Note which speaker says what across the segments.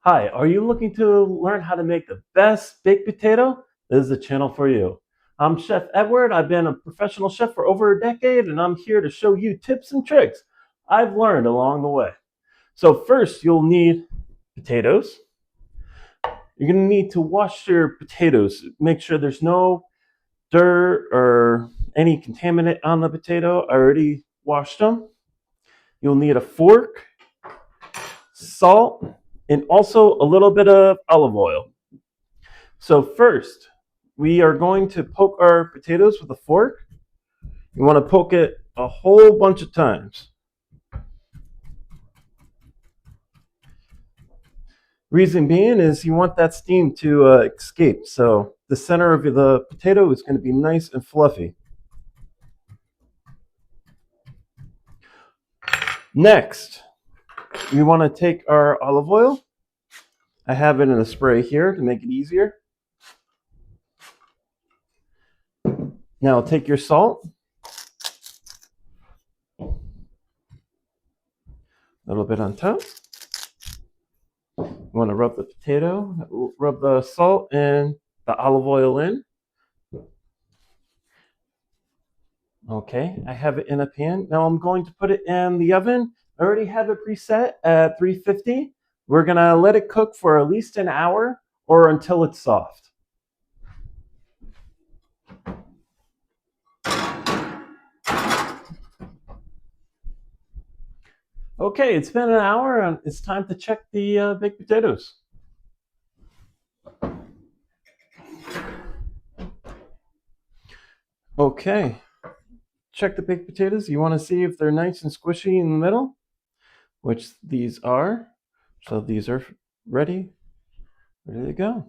Speaker 1: Hi, are you looking to learn how to make the best baked potato? This is the channel for you. I'm Chef Edward. I've been a professional chef for over a decade, and I'm here to show you tips and tricks I've learned along the way. So first, you'll need potatoes. You're going to need to wash your potatoes. Make sure there's no dirt or any contaminant on the potato. I already washed them. You'll need a fork, salt, and also a little bit of olive oil. So first, we are going to poke our potatoes with a fork. You want to poke it a whole bunch of times. Reason being is you want that steam to escape. So the center of the potato is going to be nice and fluffy. Next, we want to take our olive oil. I have it in a spray here to make it easier. Now take your salt. A little bit on top. You want to rub the potato, rub the salt and the olive oil in. Okay, I have it in a pan. Now I'm going to put it in the oven. I already have it preset at 350. We're gonna let it cook for at least an hour or until it's soft. Okay, it's been an hour and it's time to check the baked potatoes. Okay, check the baked potatoes. You wanna see if they're nice and squishy in the middle, which these are. So these are ready to go.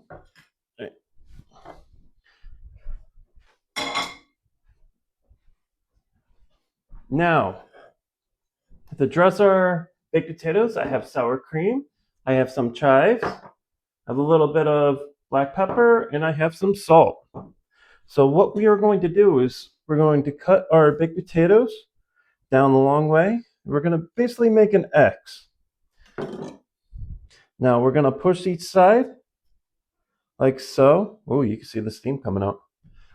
Speaker 1: Now, to dress our baked potatoes, I have sour cream, I have some chives, I have a little bit of black pepper, and I have some salt. So what we are going to do is we're going to cut our baked potatoes down the long way. We're going to basically make an X. Now we're going to push each side like so. Oh, you can see the steam coming out.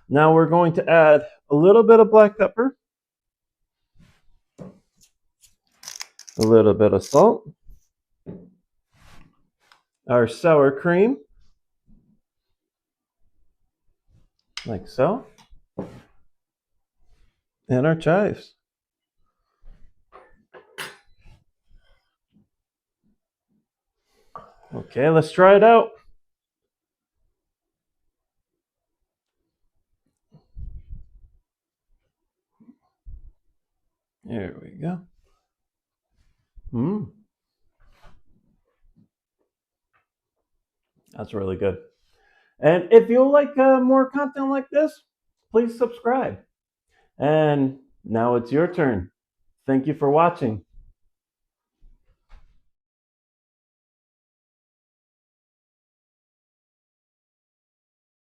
Speaker 1: Now we're going to add a little bit of black pepper, a little bit of salt, our sour cream, like so, and our chives. Okay, let's try it out. There we go. That's really good. And if you like more content like this, please subscribe. And now it's your turn. Thank you for watching.